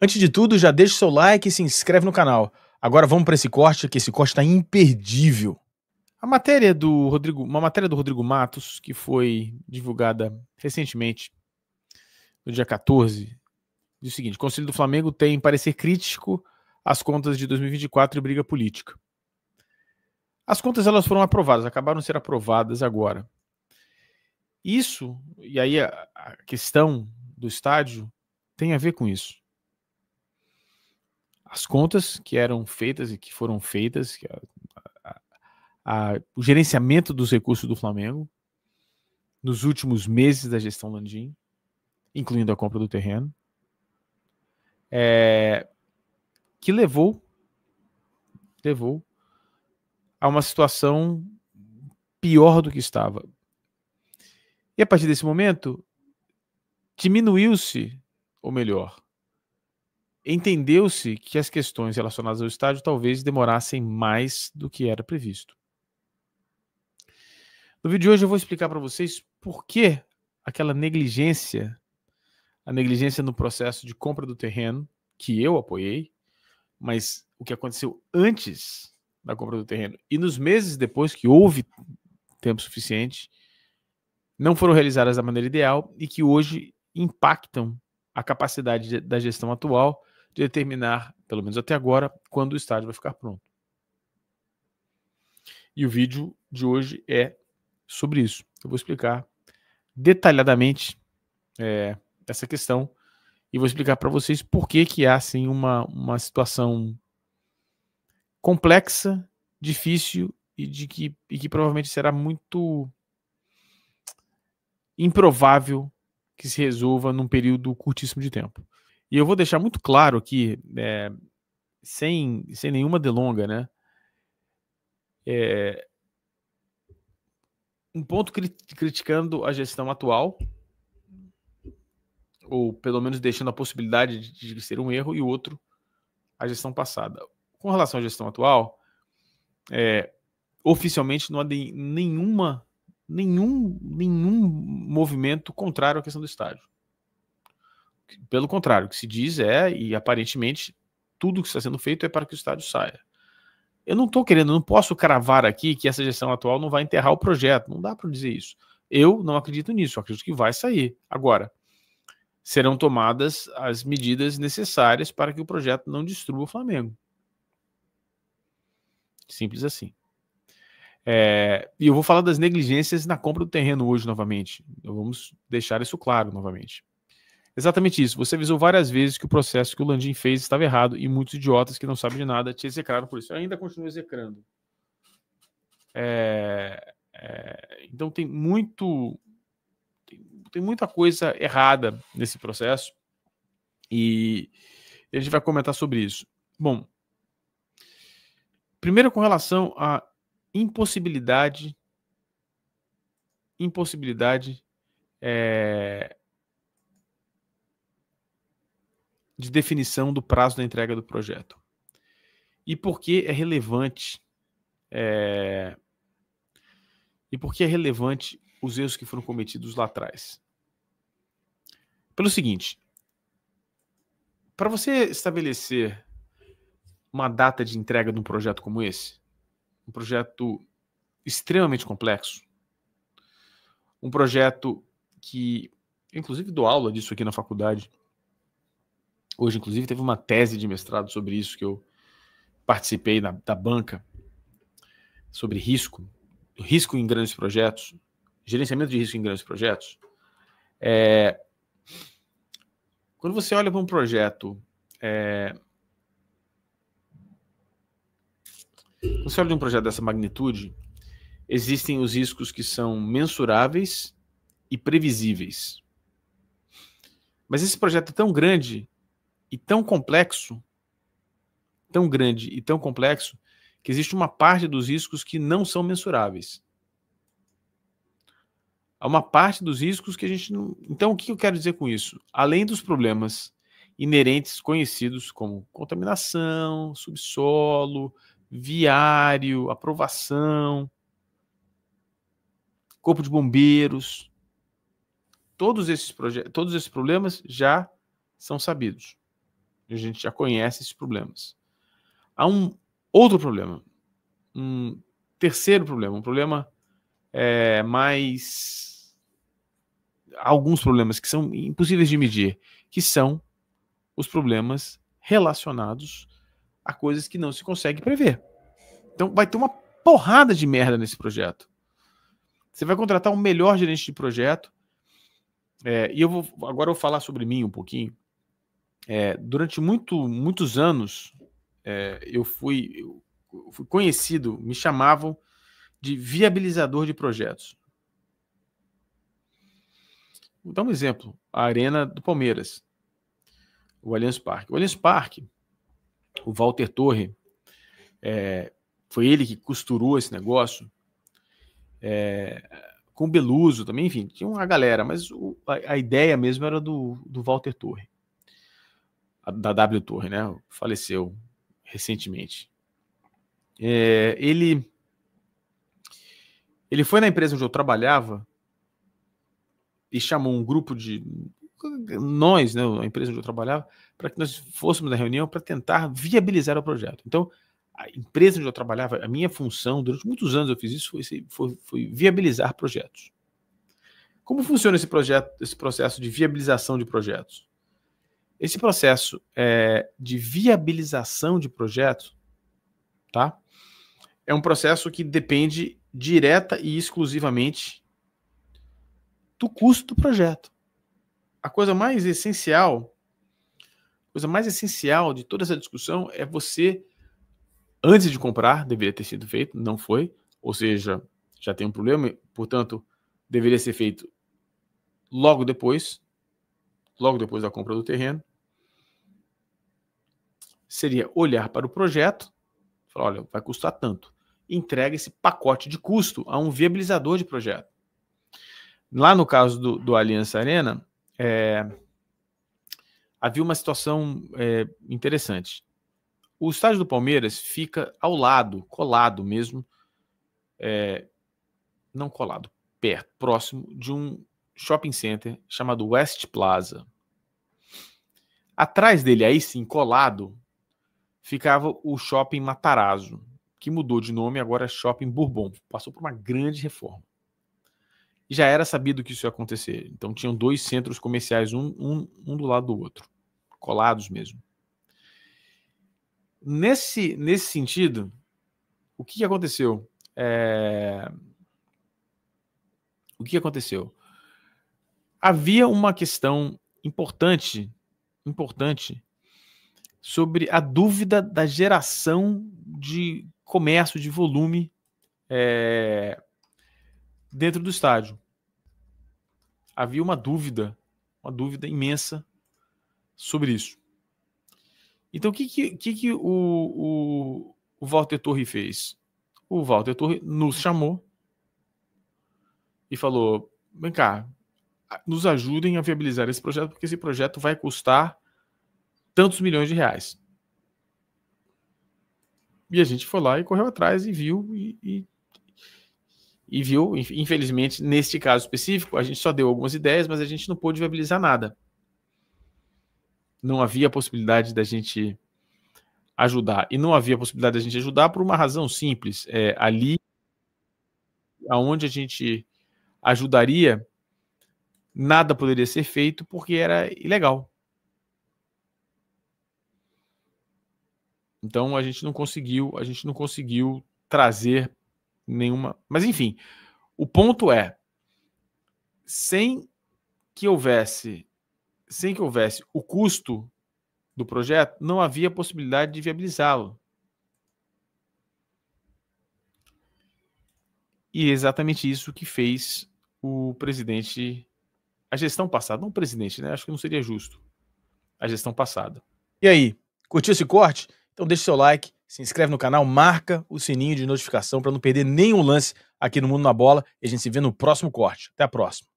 Antes de tudo, já deixa o seu like e se inscreve no canal. Agora vamos para esse corte, que esse corte está imperdível. Uma matéria do Rodrigo Matos, que foi divulgada recentemente, no dia 14, diz o seguinte: o Conselho do Flamengo tem parecer crítico às contas de 2024 e briga política. As contas elas foram aprovadas, acabaram de ser aprovadas agora. Isso, e aí a questão do estádio tem a ver com isso. As contas que eram feitas e que foram feitas, o gerenciamento dos recursos do Flamengo nos últimos meses da gestão Landim, incluindo a compra do terreno, que levou a uma situação pior do que estava. E a partir desse momento, diminuiu-se, ou melhor, entendeu-se que as questões relacionadas ao estádio talvez demorassem mais do que era previsto. No vídeo de hoje eu vou explicar para vocês por que aquela negligência, a negligência no processo de compra do terreno, que eu apoiei, mas o que aconteceu antes da compra do terreno e nos meses depois, que houve tempo suficiente, não foram realizadas da maneira ideal e que hoje impactam a capacidade da gestão atual de determinar, pelo menos até agora, quando o estádio vai ficar pronto. E o vídeo de hoje é sobre isso. Eu vou explicar detalhadamente essa questão e vou explicar para vocês por que há assim, uma situação complexa, difícil e que provavelmente será muito improvável que se resolva num período curtíssimo de tempo. E eu vou deixar muito claro aqui, sem nenhuma delonga, né? Um ponto criticando a gestão atual, ou pelo menos deixando a possibilidade de ser um erro, e o outro, a gestão passada. Com relação à gestão atual, oficialmente não há nenhum movimento contrário à questão do estádio. Pelo contrário, o que se diz e aparentemente, tudo que está sendo feito é para que o estádio saia. Eu não posso cravar aqui que essa gestão atual não vai enterrar o projeto, não dá para dizer isso. Eu não acredito nisso, eu acredito que vai sair. Agora, serão tomadas as medidas necessárias para que o projeto não destrua o Flamengo. Simples assim. E eu vou falar das negligências na compra do terreno hoje novamente. Vamos deixar isso claro novamente. Exatamente isso. Você avisou várias vezes que o processo que o Landim fez estava errado e muitos idiotas que não sabem de nada te execraram por isso. Eu ainda continuo execrando. Então tem muita coisa errada nesse processo e a gente vai comentar sobre isso. Bom, primeiro com relação à impossibilidade de definição do prazo da entrega do projeto. E por que é relevante os erros que foram cometidos lá atrás? Pelo seguinte, para você estabelecer uma data de entrega de um projeto como esse, um projeto extremamente complexo, um projeto que, inclusive, dou aula disso aqui na faculdade. Hoje, inclusive, teve uma tese de mestrado sobre isso que eu participei da banca, sobre risco em grandes projetos, gerenciamento de risco em grandes projetos. Quando você olha para um projeto, quando você olha para um projeto dessa magnitude, existem os riscos que são mensuráveis e previsíveis. Mas esse projeto é tão grande e tão complexo, que existe uma parte dos riscos que não são mensuráveis. Há uma parte dos riscos que a gente não... Então, o que eu quero dizer com isso? Além dos problemas inerentes conhecidos como contaminação, subsolo, viário, aprovação, corpo de bombeiros, todos esses problemas já são sabidos. A gente já conhece esses problemas. Há um outro problema, um terceiro problema, um problema mais... Alguns problemas que são impossíveis de medir, que são os problemas relacionados a coisas que não se consegue prever. Então vai ter uma porrada de merda nesse projeto. Você vai contratar um melhor gerente de projeto, e agora eu vou falar sobre mim um pouquinho. Durante muitos anos, eu fui conhecido, me chamavam de viabilizador de projetos. Vou dar um exemplo, a Arena do Palmeiras, o Allianz Parque. O Allianz Parque, o Walter Torre, foi ele que costurou esse negócio, com o Beluso também, enfim, tinha uma galera, mas a ideia mesmo era do Walter Torre, da W Torre, né? Faleceu recentemente. Ele foi na empresa onde eu trabalhava e chamou um grupo de nós, né, a empresa onde eu trabalhava, para que nós fôssemos na reunião para tentar viabilizar o projeto. Então, a empresa onde eu trabalhava, a minha função, durante muitos anos eu fiz isso, foi viabilizar projetos. Como funciona esse processo de viabilização de projetos? Esse processo de viabilização de projetos, tá? É um processo que depende direta e exclusivamente do custo do projeto. A coisa mais essencial de toda essa discussão é você, antes de comprar, deveria ter sido feito, não foi, ou seja, já tem um problema, portanto, deveria ser feito logo depois da compra do terreno. Seria olhar para o projeto, falar, olha, vai custar tanto. Entrega esse pacote de custo a um viabilizador de projeto. Lá no caso do Allianz Arena, havia uma situação interessante. O estádio do Palmeiras fica ao lado, colado mesmo, não colado, perto, próximo de um shopping center chamado West Plaza. Atrás dele, aí sim, colado, ficava o Shopping Matarazzo, que mudou de nome, agora é Shopping Bourbon. Passou por uma grande reforma. E já era sabido que isso ia acontecer. Então tinham dois centros comerciais, um do lado do outro, colados mesmo. Nesse sentido, o que aconteceu? O que aconteceu? Havia uma questão importante sobre a dúvida da geração de comércio, de volume dentro do estádio. Havia uma dúvida imensa sobre isso. Então, o que o Walter Torre fez? O Walter Torre nos chamou e falou, vem cá, nos ajudem a viabilizar esse projeto, porque esse projeto vai custar tantos milhões de reais. E a gente foi lá e correu atrás e viu, e viu, infelizmente, neste caso específico, a gente só deu algumas ideias, mas a gente não pôde viabilizar nada. Não havia possibilidade da gente ajudar. E não havia possibilidade da gente ajudar por uma razão simples. Ali, aonde a gente ajudaria, nada poderia ser feito porque era ilegal. Então a gente não conseguiu trazer nenhuma... Mas enfim, o ponto é, sem que houvesse o custo do projeto, não havia possibilidade de viabilizá-lo. E é exatamente isso que fez o presidente, a gestão passada, não o presidente, né? Acho que não seria justo. A gestão passada. E aí, curtiu esse corte? Então deixa o seu like, se inscreve no canal, marca o sininho de notificação para não perder nenhum lance aqui no Mundo na Bola e a gente se vê no próximo corte. Até a próxima.